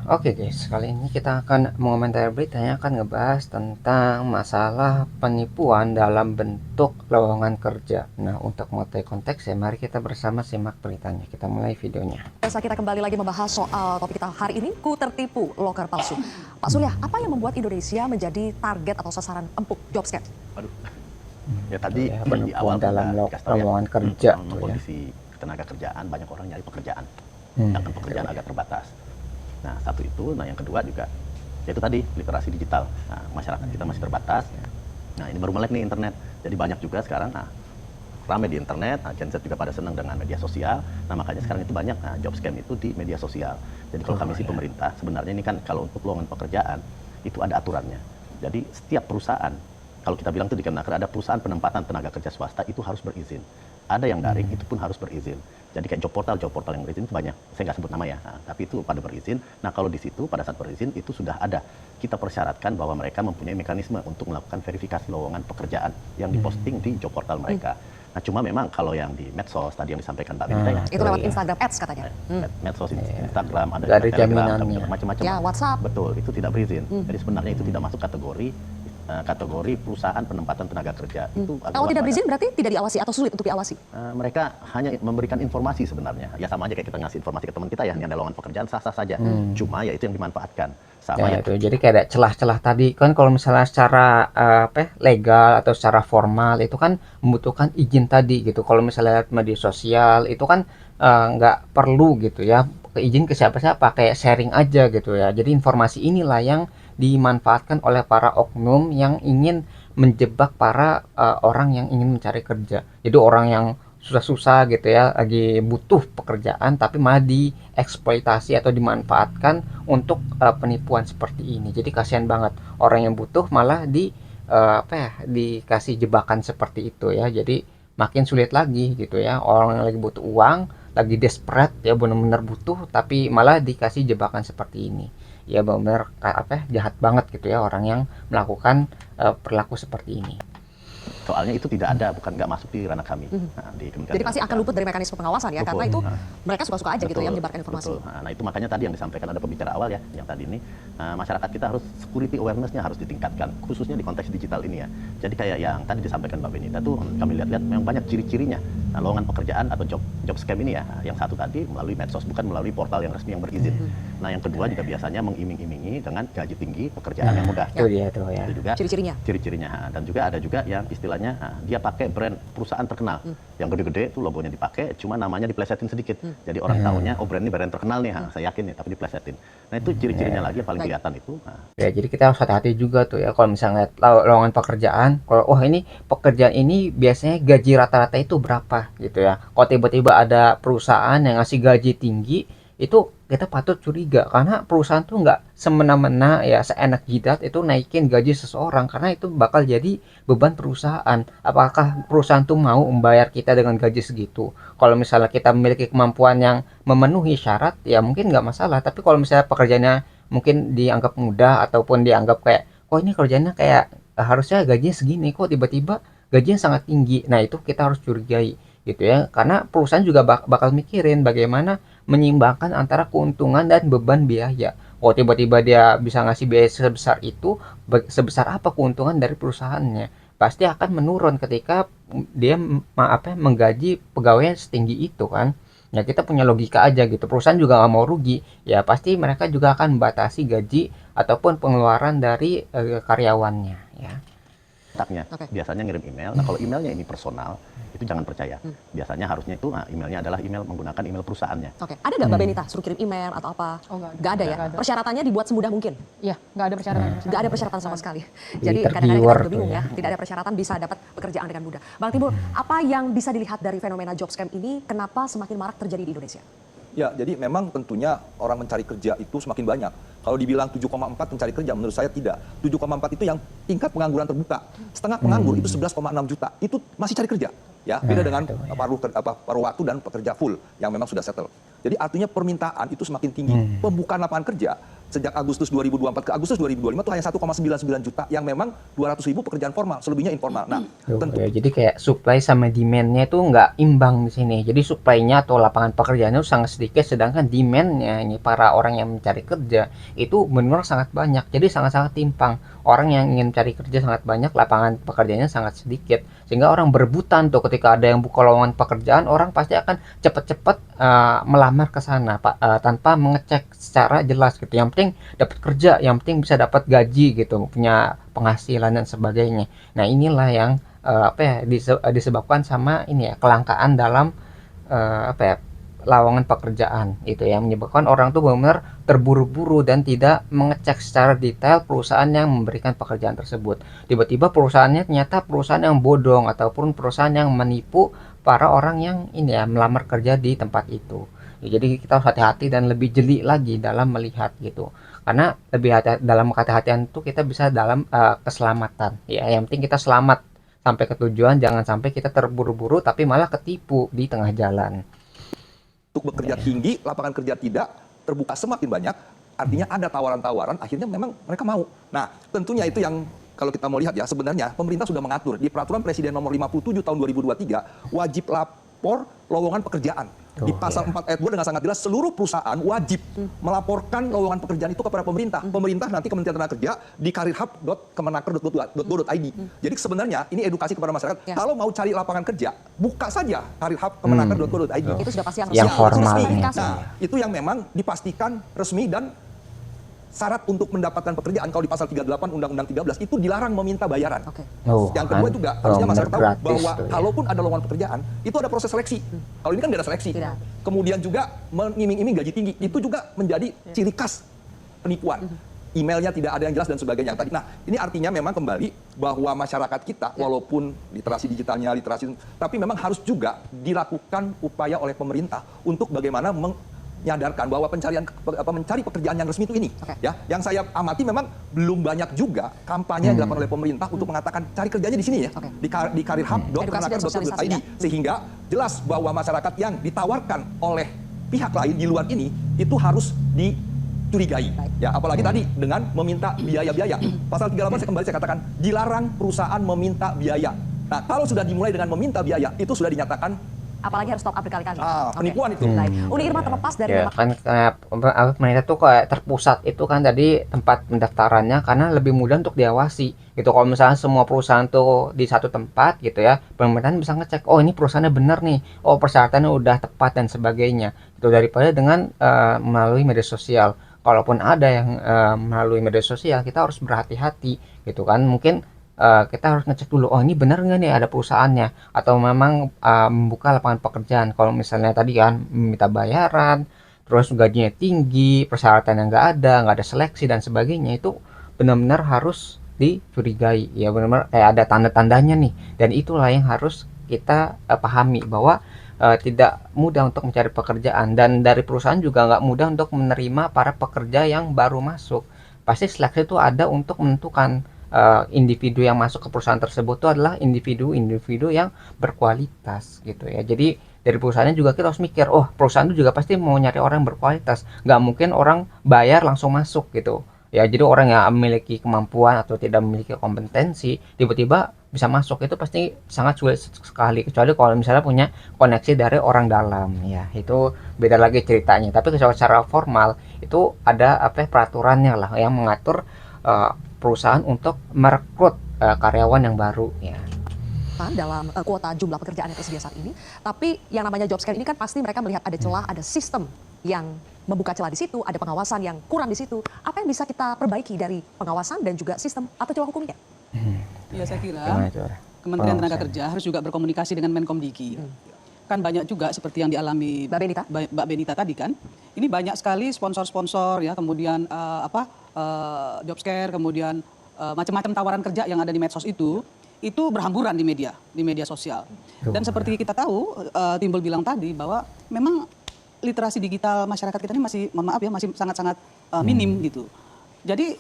Oke guys, kali ini kita akan mengomentari berita yang akan ngebahas tentang masalah penipuan dalam bentuk lowongan kerja. Nah, untuk mengetahui konteks ya, mari kita bersama simak beritanya. Kita mulai videonya. Kita kembali lagi membahas soal topik kita hari ini, ku tertipu loker palsu. Pak Surya, apa yang membuat Indonesia menjadi target atau sasaran empuk job scam? Aduh. Ya tadi Ya, di awal dalam dikasih tahu lowongan kerja tuh ya. kondisi tenaga kerjaan, banyak orang nyari pekerjaan, sedangkan pekerjaan agak terbatas. Nah, satu itu, yang kedua juga, yaitu tadi literasi digital. Nah, masyarakat kita masih terbatas. Nah, ini baru melek nih internet. Jadi banyak juga sekarang, ramai di internet. Gen Z juga pada senang dengan media sosial. Nah, makanya sekarang itu banyak job scam itu di media sosial. Jadi kalau kami sih pemerintah, sebenarnya ini kan kalau untuk lowongan pekerjaan itu ada aturannya. Jadi setiap perusahaan, kalau kita bilang itu di Kemenaker, ada perusahaan penempatan tenaga kerja swasta itu harus berizin. Ada yang daring, itu pun harus berizin. Jadi kayak job portal yang berizin itu banyak. Saya nggak sebut nama ya, tapi itu pada berizin. Nah, kalau di situ pada saat berizin itu sudah ada. Kita persyaratkan bahwa mereka mempunyai mekanisme untuk melakukan verifikasi lowongan pekerjaan yang diposting di job portal mereka. Nah, cuma memang kalau yang di medsos tadi yang disampaikan Mbak Benita ya. Itu lewat Instagram Ads katanya. Medsos, Instagram, ada Dari Telegram, jaminannya. macam-macam. Ya, WhatsApp. Betul, itu tidak berizin. Jadi sebenarnya itu tidak masuk kategori perusahaan penempatan tenaga kerja. Itu Kalau tidak berizin berarti tidak diawasi atau sulit untuk diawasi? mereka hanya memberikan informasi sebenarnya. Ya sama aja kayak kita ngasih informasi ke teman kita ya, yang ada lowongan pekerjaan sah-sah saja. Cuma ya itu yang dimanfaatkan. Sama Ya, ya, itu jadi kayak ada celah-celah tadi kan, kalau misalnya secara legal atau secara formal itu kan membutuhkan izin tadi gitu. Kalau misalnya lihat media sosial itu kan nggak perlu gitu ya, izin ke siapa-siapa, kayak sharing aja gitu ya. Jadi informasi inilah yang dimanfaatkan oleh para oknum yang ingin menjebak para orang yang ingin mencari kerja. Jadi orang yang susah-susah gitu ya, lagi butuh pekerjaan tapi malah dieksploitasi atau dimanfaatkan untuk penipuan seperti ini. Jadi kasihan banget orang yang butuh malah dikasih jebakan seperti itu ya. Jadi makin sulit lagi gitu ya, orang yang lagi butuh uang, lagi desperate ya, benar-benar butuh, tapi malah dikasih jebakan seperti ini. Ya benar, jahat banget gitu ya orang yang melakukan perilaku seperti ini. soalnya itu tidak ada, bukan nggak masuk di ranah kami. Di Kementerian Jadi pasti akan luput dari mekanisme pengawasan ya, karena itu mereka suka-suka aja gitu ya menyebarkan informasi. Betul. Nah, itu makanya tadi yang disampaikan ada pembicara awal ya, yang tadi ini masyarakat kita harus security awareness-nya harus ditingkatkan, khususnya di konteks digital ini ya. Jadi kayak yang tadi disampaikan Mbak Benita tuh kami lihat-lihat memang banyak ciri-cirinya. Nah, lowongan pekerjaan atau job scam ini ya, yang satu tadi melalui medsos, bukan melalui portal yang resmi yang berizin. Nah, yang kedua juga biasanya mengiming-imingi dengan gaji tinggi, pekerjaan yang mudah. Itu dia tuh ya. Itu juga Ciri-cirinya. dan juga ada juga yang istilahnya dia pakai brand perusahaan terkenal yang gede-gede tuh, logonya dipakai, cuma namanya diplesetin sedikit. Jadi orang tahunya oh brand ini brand terkenal nih, saya yakin nih, tapi diplesetin. Nah, itu ciri-cirinya lagi yang paling kelihatan itu. Ya, jadi kita harus hati-hati juga tuh ya kalau misalnya lihat lowongan pekerjaan. Kalau ini pekerjaan ini biasanya gaji rata-rata itu berapa gitu ya. Kalau tiba-tiba ada perusahaan yang ngasih gaji tinggi, itu kita patut curiga, karena perusahaan tuh nggak semena-mena ya seenak jidat itu naikin gaji seseorang, karena itu bakal jadi beban perusahaan. Apakah perusahaan tuh mau membayar kita dengan gaji segitu? Kalau misalnya kita memiliki kemampuan yang memenuhi syarat ya mungkin nggak masalah, tapi kalau misalnya pekerjaannya mungkin dianggap mudah ataupun dianggap kayak kok ini kerjanya kayak harusnya gajinya segini, kok tiba-tiba gajinya sangat tinggi, nah itu kita harus curigai gitu ya, karena perusahaan juga bakal mikirin bagaimana menyeimbangkan antara keuntungan dan beban biaya. Oh tiba-tiba dia bisa ngasih biaya sebesar itu, sebesar apa keuntungan dari perusahaannya? Pasti akan menurun ketika dia menggaji pegawai setinggi itu kan. Ya kita punya logika aja gitu. Perusahaan juga nggak mau rugi. Ya pasti mereka juga akan membatasi gaji ataupun pengeluaran dari karyawannya. Ya. Biasanya ngirim email. Nah, kalau emailnya ini personal, itu jangan percaya. Biasanya harusnya itu emailnya adalah email menggunakan email perusahaannya. Oke, ada nggak Mbak Benita suruh kirim email atau apa? Oh, nggak ada. Nggak ada ya? Nggak ada. Persyaratannya dibuat semudah mungkin? Iya, nggak ada persyaratan. Nggak ada persyaratan sama sekali. Jadi Jadi kadang-kadang tergiur kita bingung tuh ya, ya. tidak ada persyaratan bisa dapat pekerjaan dengan mudah. Bang Timbul, apa yang bisa dilihat dari fenomena job scam ini, kenapa semakin marak terjadi di Indonesia? Ya, jadi memang tentunya orang mencari kerja itu semakin banyak. Kalau dibilang 7,4 mencari kerja, menurut saya tidak. 7,4 itu yang tingkat pengangguran terbuka. Setengah penganggur itu 11,6 juta. Itu masih cari kerja. Ya, beda dengan paruh waktu dan pekerja full yang memang sudah settle. Jadi artinya permintaan itu semakin tinggi. Pembukaan lapangan kerja sejak Agustus 2024 ke Agustus 2025 itu hanya 1,99 juta yang memang 200.000 pekerjaan formal, selebihnya informal. Nah, tentu Ya, jadi kayak supply sama demand-nya itu nggak imbang di sini. Jadi supply-nya atau lapangan pekerjaannya itu sangat sedikit, sedangkan demand-nya ini para orang yang mencari kerja itu benar sangat banyak. Jadi sangat-sangat timpang. Orang yang ingin cari kerja sangat banyak, lapangan pekerjaannya sangat sedikit. Sehingga orang berebutan tuh ketika ada yang buka lowongan pekerjaan, orang pasti akan cepat-cepat melamar ke sana, Pak, tanpa mengecek secara jelas gitu. Yang penting dapat kerja, yang penting bisa dapat gaji gitu, punya penghasilan dan sebagainya. Nah, inilah yang disebabkan sama ini ya, kelangkaan dalam lowongan pekerjaan itu yang menyebabkan orang tuh benar-benar terburu-buru dan tidak mengecek secara detail perusahaan yang memberikan pekerjaan tersebut. Tiba-tiba perusahaannya ternyata perusahaan yang bodong ataupun perusahaan yang menipu para orang yang ini ya melamar kerja di tempat itu. Ya, jadi kita harus hati-hati dan lebih jeli lagi dalam melihat gitu. Karena lebih dalam kehati-hatian itu kita bisa dalam keselamatan. Ya, yang penting kita selamat sampai ke tujuan, jangan sampai kita terburu-buru tapi malah ketipu di tengah jalan. untuk bekerja tinggi, lapangan kerja tidak, terbuka semakin banyak, artinya ada tawaran-tawaran, akhirnya memang mereka mau. Nah, tentunya itu yang kalau kita mau lihat ya, sebenarnya pemerintah sudah mengatur di Peraturan Presiden Nomor 57 Tahun 2023, wajib lapor lowongan pekerjaan. Di pasal 4 ayat 2 dengan sangat jelas, seluruh perusahaan wajib melaporkan lowongan pekerjaan itu kepada pemerintah. Pemerintah nanti Kementerian Tenaga Kerja di karirhub.kemenaker.go.id. Jadi sebenarnya ini edukasi kepada masyarakat. Ya. Kalau mau cari lapangan kerja, buka saja karirhub.kemenaker.go.id. Itu sudah pasti harus Yang formal resmi. ini. Nah, itu yang memang dipastikan resmi dan syarat untuk mendapatkan pekerjaan kalau di pasal 38 Undang-Undang 13 itu dilarang meminta bayaran. Oke. Yang kedua juga harusnya masyarakat tahu gratis bahwa tuh, ya. kalaupun ada lowongan pekerjaan itu ada proses seleksi. Kalau ini kan tidak ada seleksi. Tidak. Kemudian juga mengiming-iming gaji tinggi itu juga menjadi ciri khas penipuan. Emailnya tidak ada yang jelas dan sebagainya. Nah, ini artinya memang kembali bahwa masyarakat kita walaupun literasi digitalnya tapi memang harus juga dilakukan upaya oleh pemerintah untuk bagaimana menyadarkan bahwa mencari pekerjaan yang resmi itu ini. Ya, yang saya amati memang belum banyak juga kampanye yang dilakukan oleh pemerintah untuk mengatakan cari kerjanya di sini ya. Di karirhub.kemenaker.go.id sehingga jelas bahwa masyarakat yang ditawarkan oleh pihak lain di luar ini itu harus dicurigai. Ya, apalagi tadi dengan meminta biaya-biaya. Pasal 38 saya katakan dilarang perusahaan meminta biaya. Nah, kalau sudah dimulai dengan meminta biaya, itu sudah dinyatakan Apalagi harus top up berkali-kali. penipuan itu. Baik. Uni Irma terlepas dari Ya kan pemerintah tuh kayak terpusat itu kan tadi tempat pendaftarannya karena lebih mudah untuk diawasi gitu. Kalau misalnya semua perusahaan tuh di satu tempat gitu ya, pemerintah bisa ngecek, oh ini perusahaannya benar nih, oh persyaratannya udah tepat dan sebagainya. Itu daripada dengan melalui media sosial. Kalaupun ada yang melalui media sosial, kita harus berhati-hati gitu kan. Mungkin kita harus ngecek dulu, oh ini benar nggak nih ada perusahaannya, atau memang membuka lapangan pekerjaan. Kalau misalnya tadi kan minta bayaran, terus gajinya tinggi, persyaratannya nggak ada seleksi dan sebagainya, itu benar-benar harus dicurigai. Ya benar-benar kayak ada tanda-tandanya nih, dan itulah yang harus kita pahami bahwa tidak mudah untuk mencari pekerjaan, dan dari perusahaan juga nggak mudah untuk menerima para pekerja yang baru masuk. Pasti seleksi itu ada untuk menentukan individu yang masuk ke perusahaan tersebut itu adalah individu yang berkualitas gitu ya. Jadi dari perusahaannya juga kita harus mikir, oh perusahaan itu juga pasti mau nyari orang yang berkualitas, nggak mungkin orang bayar langsung masuk gitu ya. Jadi orang yang memiliki kemampuan atau tidak memiliki kompetensi tiba-tiba bisa masuk itu pasti sangat sulit sekali, kecuali kalau misalnya punya koneksi dari orang dalam ya, itu beda lagi ceritanya. Tapi secara formal itu ada peraturannya lah yang mengatur perusahaan untuk merekrut karyawan yang baru ya. dalam kuota jumlah pekerjaan yang tersedia saat ini. Tapi yang namanya job scan ini kan pasti mereka melihat ada celah, ada sistem yang membuka celah di situ, ada pengawasan yang kurang di situ. Apa yang bisa kita perbaiki dari pengawasan dan juga sistem atau celah hukumnya? Ya saya kira Gimana itu? Kementerian Tenaga Kerja harus juga berkomunikasi dengan Menkomdiki. Kan banyak juga seperti yang dialami Mbak Benita tadi kan. Ini banyak sekali sponsor-sponsor ya, kemudian job scare, kemudian macam-macam tawaran kerja yang ada di medsos itu berhamburan di media sosial. Dan seperti kita tahu, Timbul bilang tadi bahwa memang literasi digital masyarakat kita ini masih, mohon maaf ya, masih sangat-sangat minim gitu. Jadi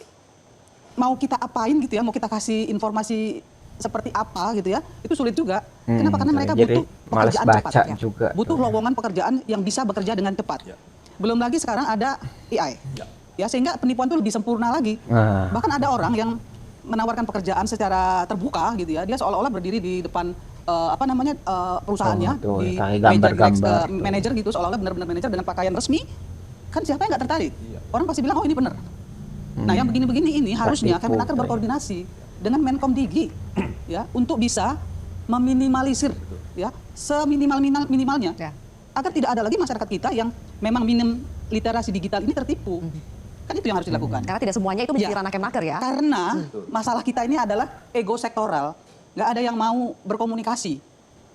mau kita apain gitu ya, mau kita kasih informasi seperti apa gitu ya, itu sulit juga. Kenapa? Karena mereka butuh pekerjaan cepat ya. Butuh lowongan pekerjaan yang bisa bekerja dengan cepat. Belum lagi sekarang ada AI. ya sehingga penipuan itu lebih sempurna lagi. Nah. Bahkan ada orang yang menawarkan pekerjaan secara terbuka gitu ya, dia seolah-olah berdiri di depan perusahaannya, Oh, di kayak meja gambar-gambar. manajer gitu, seolah-olah benar-benar manajer dengan pakaian resmi, kan siapa yang nggak tertarik? Orang pasti bilang, oh ini benar. Nah yang begini-begini ini harusnya Tertipu, Kemenaker berkoordinasi dengan Menkomdigi ya untuk bisa meminimalisir ya seminimal-minimalnya Ya. agar tidak ada lagi masyarakat kita yang memang minim literasi digital ini tertipu. Kan itu yang harus dilakukan. Karena tidak semuanya itu menjadi Ya. ranah Kemenaker ya. Karena masalah kita ini adalah ego sektoral, nggak ada yang mau berkomunikasi.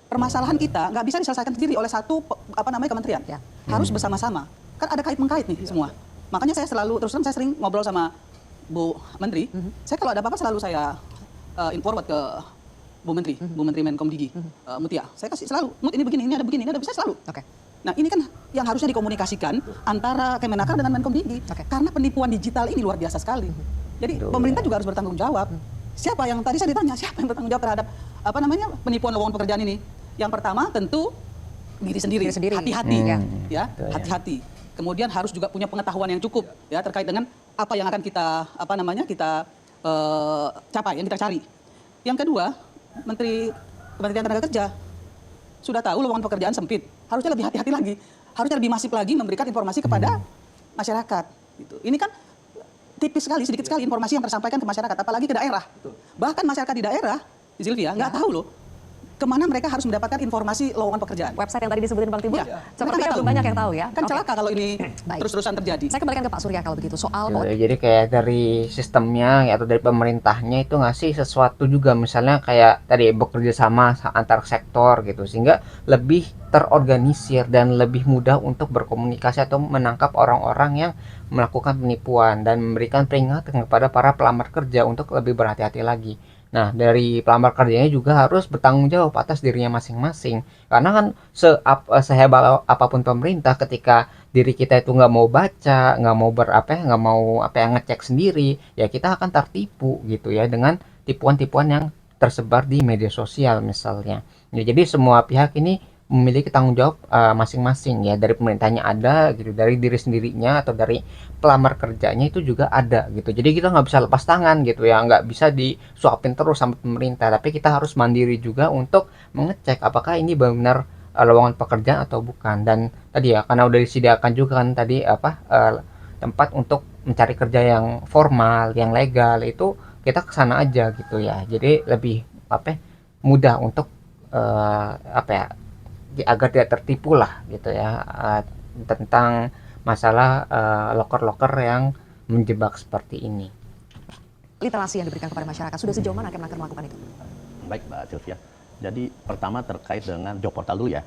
Permasalahan kita nggak bisa diselesaikan sendiri oleh satu kementerian, Ya. harus bersama-sama. Kan ada kait mengkait nih semua. Makanya saya selalu terus terang saya sering ngobrol sama Bu Menteri. Saya kalau ada apa-apa selalu saya forward ke Bu Menteri, Bu Menteri Menkomdigi, Mutia. Saya kasih selalu, Mut ini begini, ini ada begini, ini ada bisa selalu. Oke. Nah ini kan yang harusnya dikomunikasikan antara Kemenaker dengan Menkomdigi. Oke. Karena penipuan digital ini luar biasa sekali. Jadi pemerintah juga harus bertanggung jawab. Siapa yang tadi saya ditanya, siapa yang bertanggung jawab terhadap penipuan lowongan pekerjaan ini? Yang pertama tentu diri sendiri. Diri sendiri. Hati-hati Ya. ya, Betul, ya. hati-hati. Kemudian harus juga punya pengetahuan yang cukup ya terkait dengan apa yang akan kita capai, yang kita cari. Yang kedua, Kementerian Tenaga Kerja sudah tahu lowongan pekerjaan sempit, harusnya lebih hati-hati lagi, harusnya lebih masif lagi memberikan informasi kepada masyarakat. Gitu. Ini kan tipis sekali, sedikit sekali informasi yang tersampaikan ke masyarakat, apalagi ke daerah. Bahkan masyarakat di daerah, di Sylvia, nggak tahu loh kemana mereka harus mendapatkan informasi lowongan pekerjaan. Website yang tadi disebutin Bang Timbul, Ya, sepertinya mereka belum tahu. banyak yang tahu ya. Kan Oke. celaka kalau ini Baik. terus-terusan terjadi. Saya kembalikan ke Pak Surya kalau begitu soal Gitu. Jadi kayak dari sistemnya atau dari pemerintahnya itu ngasih sesuatu juga, misalnya kayak tadi bekerja sama antar sektor gitu, sehingga lebih terorganisir dan lebih mudah untuk berkomunikasi atau menangkap orang-orang yang melakukan penipuan dan memberikan peringatan kepada para pelamar kerja untuk lebih berhati-hati lagi. Nah, dari pelamar kerjanya juga harus bertanggung jawab atas dirinya masing-masing. Karena kan sehebat apapun pemerintah, ketika diri kita itu nggak mau baca, nggak mau nggak mau ngecek sendiri, ya kita akan tertipu gitu ya dengan tipuan-tipuan yang tersebar di media sosial misalnya. Ya, jadi semua pihak ini memiliki tanggung jawab masing-masing ya, dari pemerintahnya ada gitu, dari diri sendirinya atau dari pelamar kerjanya itu juga ada gitu. Jadi kita nggak bisa lepas tangan gitu ya, nggak bisa disuapin terus sama pemerintah, tapi kita harus mandiri juga untuk mengecek apakah ini benar lowongan pekerjaan atau bukan. Dan tadi ya, karena udah disediakan juga kan tadi tempat untuk mencari kerja yang formal, yang legal, itu kita kesana aja gitu ya. Jadi lebih mudah untuk agar tidak tertipu lah gitu ya, tentang masalah loker-loker yang menjebak seperti ini. literasi yang diberikan kepada masyarakat, sudah sejauh mana Kemenaker melakukan itu? Baik Mbak Sylvia. Jadi pertama terkait dengan job portal dulu ya,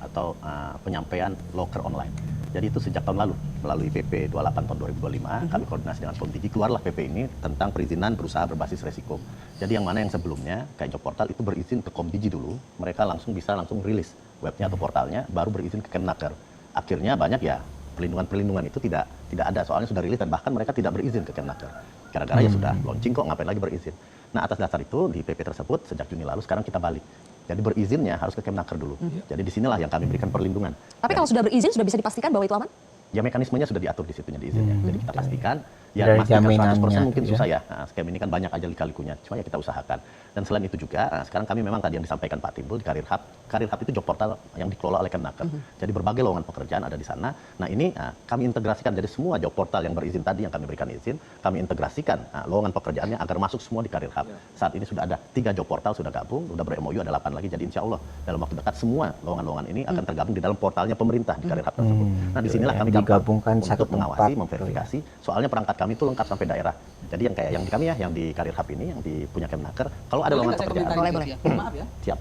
atau penyampaian loker online. Jadi itu sejak tahun lalu melalui PP 28 tahun 2025 kami koordinasi dengan Komdigi, keluarlah PP ini tentang perizinan berusaha berbasis resiko. Jadi yang mana yang sebelumnya kayak job portal itu berizin ke Komdigi dulu, mereka bisa langsung rilis webnya atau portalnya, baru berizin ke Kemenaker. Akhirnya banyak ya perlindungan itu tidak ada, soalnya sudah rilis dan bahkan mereka tidak berizin ke Kemenaker. Gara-gara ya sudah launching kok, ngapain lagi berizin. Nah atas dasar itu di PP tersebut sejak Juni lalu sekarang kita balik. Jadi berizinnya harus ke Kemenaker dulu. Jadi disinilah yang kami berikan perlindungan. Tapi kalau sudah berizin, sudah bisa dipastikan bahwa itu aman? Ya mekanismenya sudah diatur di situnya di izinnya. Jadi kita pastikan, ya Dari pastikan 100% jaminannya mungkin gitu ya. susah ya. Nah, scam ini kan banyak aja lika-likunya, cuma ya kita usahakan. Dan selain itu juga, sekarang kami memang tadi yang disampaikan Pak Timbul di Karir Hub. Karir Hub itu job portal yang dikelola oleh Kemenaker. Jadi berbagai lowongan pekerjaan ada di sana. Nah ini kami integrasikan dari semua job portal yang berizin tadi, yang kami berikan izin, kami integrasikan lowongan pekerjaannya agar masuk semua di Karir Hub. Saat ini sudah ada 3 job portal sudah gabung, sudah ber-MOU ada 8 lagi. Jadi insya Allah dalam waktu dekat semua lowongan-lowongan ini akan tergabung di dalam portalnya pemerintah di Karir Hub tersebut. Nah disinilah kami gampang digabungkan satu untuk mengawasi, tempat. memverifikasi. Soalnya perangkat kami itu lengkap sampai daerah. Jadi yang kayak yang di kami ya, yang di Karir Hub ini, yang di punya Kemenaker, kalau ada Boleh lowongan nggak saya pekerjaan, komentari Boleh, sedikit ya? Maaf ya. siap.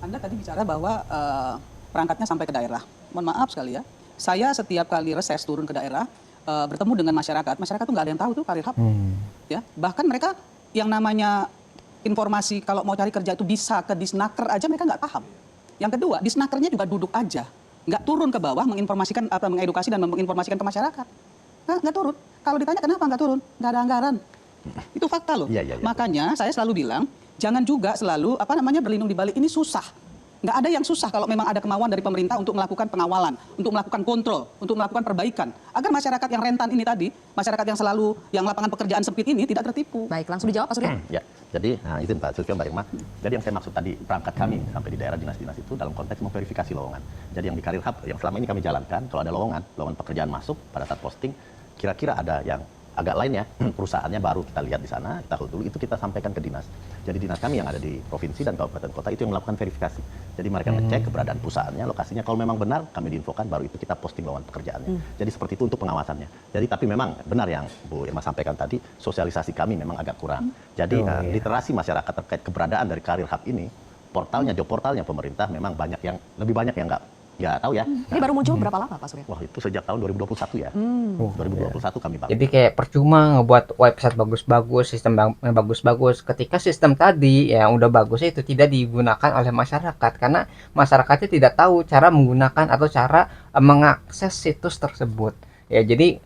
Anda tadi bicara bahwa perangkatnya sampai ke daerah. Mohon maaf sekali ya. Saya setiap kali reses turun ke daerah, bertemu dengan masyarakat tuh nggak ada yang tahu tuh Karir Hub. Ya, bahkan mereka yang namanya informasi kalau mau cari kerja itu bisa ke Disnaker aja mereka nggak paham. Yang kedua, Disnakernya juga duduk aja, nggak turun ke bawah menginformasikan atau mengedukasi dan menginformasikan ke masyarakat. Nggak turun. Kalau ditanya kenapa nggak turun, nggak ada anggaran. Itu fakta loh. Iya, iya, iya. Makanya saya selalu bilang, jangan juga selalu berlindung di balik ini susah. Nggak ada yang susah kalau memang ada kemauan dari pemerintah untuk melakukan pengawalan, untuk melakukan kontrol, untuk melakukan perbaikan. Agar masyarakat yang rentan ini tadi, masyarakat yang lapangan pekerjaan sempit ini tidak tertipu. Baik, langsung dijawab Pak Surya. Ya, jadi izin Pak Sulfian, Mbak Irma. Jadi yang saya maksud tadi, perangkat kami sampai di daerah dinas-dinas itu dalam konteks memverifikasi lowongan. Jadi yang di Karir Hub yang selama ini kami jalankan, kalau ada lowongan pekerjaan masuk pada saat posting, kira-kira ada yang agak lain ya, perusahaannya baru kita lihat di sana, kita hold dulu, itu kita sampaikan ke dinas. Jadi dinas kami yang ada di provinsi dan kabupaten kota itu yang melakukan verifikasi. Jadi mereka ngecek keberadaan perusahaannya, lokasinya, kalau memang benar kami diinfokan, baru itu kita posting lowongan pekerjaannya. Jadi seperti itu untuk pengawasannya. Jadi tapi memang benar yang Bu Irma sampaikan tadi, sosialisasi kami memang agak kurang. Jadi literasi masyarakat terkait keberadaan dari Karir Hub ini, portalnya, job portalnya pemerintah memang lebih banyak yang nggak tahu ya. Ini baru muncul berapa lama Pak Surya? Wah, itu sejak tahun 2021 ya. 2021 kami bangun. Jadi kayak percuma ngebuat website bagus-bagus, sistem yang bagus-bagus ketika sistem tadi yang udah bagus itu tidak digunakan oleh masyarakat karena masyarakatnya tidak tahu cara menggunakan atau cara mengakses situs tersebut. Ya, jadi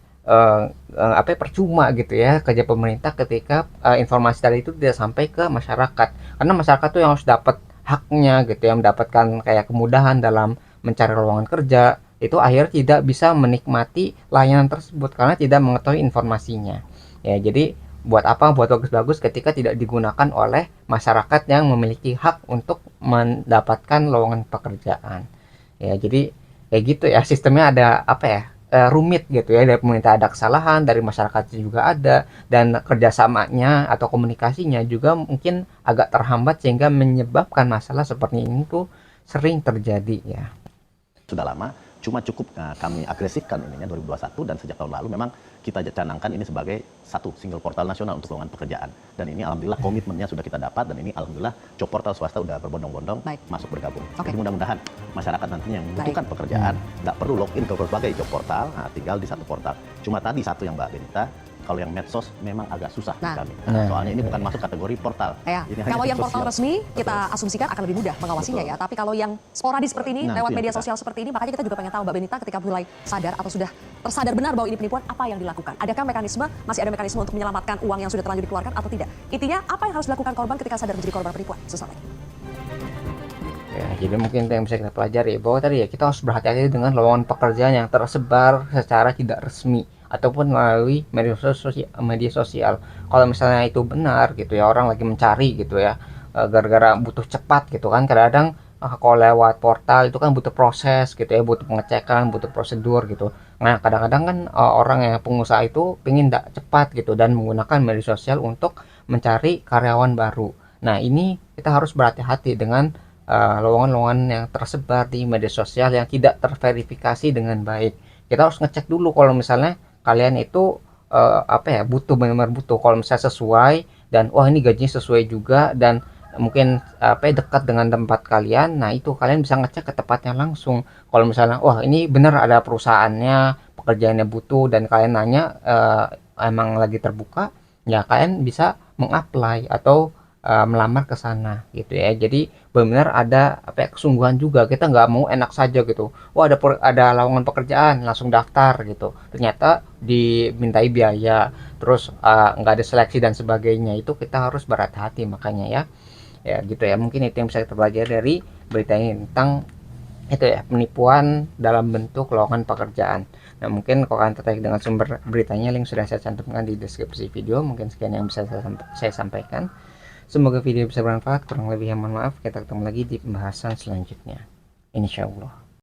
percuma gitu ya kerja pemerintah ketika informasi tadi itu tidak sampai ke masyarakat. Karena masyarakat tuh yang harus dapat haknya gitu ya, mendapatkan kayak kemudahan dalam mencari lowongan kerja, itu akhirnya tidak bisa menikmati layanan tersebut karena tidak mengetahui informasinya. Ya, jadi buat apa buat bagus-bagus ketika tidak digunakan oleh masyarakat yang memiliki hak untuk mendapatkan lowongan pekerjaan. Ya, jadi kayak gitu ya, sistemnya ada rumit gitu ya, dari pemerintah ada kesalahan, dari masyarakat juga ada, dan kerjasamanya atau komunikasinya juga mungkin agak terhambat sehingga menyebabkan masalah seperti ini tuh sering terjadi ya. Sudah lama, cuma cukup kami agresifkan ininya 2021 dan sejak tahun lalu memang kita canangkan ini sebagai satu single portal nasional untuk lowongan pekerjaan. Dan ini alhamdulillah komitmennya sudah kita dapat dan ini alhamdulillah job portal swasta udah berbondong-bondong masuk bergabung. Jadi mudah-mudahan masyarakat nantinya yang membutuhkan pekerjaan nggak perlu login ke berbagai job portal, tinggal di satu portal. Cuma tadi satu yang Mbak Benita, kalau yang medsos memang agak susah di kami. Soalnya ini bukan masuk kategori portal. Ya. Ini Kalau yang portal sosial. resmi kita asumsikan akan lebih mudah mengawasinya ya. Tapi kalau yang sporadis seperti ini lewat media sosial seperti ini, makanya kita juga pengen tahu Mbak Benita ketika mulai sadar atau sudah tersadar benar bahwa ini penipuan, apa yang dilakukan? Adakah mekanisme, masih ada mekanisme untuk menyelamatkan uang yang sudah terlanjur dikeluarkan atau tidak? Intinya apa yang harus dilakukan korban ketika sadar menjadi korban penipuan? Sesuatu. Ya, jadi mungkin yang bisa kita pelajari bahwa tadi ya kita harus berhati-hati dengan lowongan pekerjaan yang tersebar secara tidak resmi ataupun melalui media sosial. Kalau misalnya itu benar gitu ya, orang lagi mencari gitu ya, gara-gara butuh cepat gitu kan, kadang-kadang kalau lewat portal itu kan butuh proses gitu ya, butuh pengecekan, butuh prosedur gitu. Nah, kadang-kadang kan orang yang pengusaha itu pengen cepat gitu dan menggunakan media sosial untuk mencari karyawan baru. Nah, ini kita harus berhati-hati dengan lowongan-lowongan yang tersebar di media sosial yang tidak terverifikasi dengan baik. Kita harus ngecek dulu kalau misalnya kalian itu butuh, benar-benar butuh. Kalau misalnya sesuai dan wah ini gajinya sesuai juga dan mungkin dekat dengan tempat kalian, nah itu kalian bisa ngecek ke tempatnya langsung. Kalau misalnya wah ini benar ada perusahaannya, pekerjaannya butuh dan kalian nanya emang lagi terbuka, ya kalian bisa mengapply atau melamar ke sana gitu ya. Jadi benar-benar ada kesungguhan juga. Kita nggak mau enak saja gitu. Wah ada lowongan pekerjaan langsung daftar gitu. Ternyata dimintai biaya, terus nggak ada seleksi dan sebagainya. Itu kita harus berhati-hati makanya ya. Ya gitu ya. Mungkin itu yang bisa kita pelajari dari berita ini tentang itu ya, penipuan dalam bentuk lowongan pekerjaan. Nah, mungkin kalau kalian tertarik dengan sumber beritanya, link sudah saya cantumkan di deskripsi video. Mungkin sekian yang bisa saya sampaikan. Semoga video bisa bermanfaat, kurang lebihnya mohon maaf. Kita ketemu lagi di pembahasan selanjutnya, insyaallah.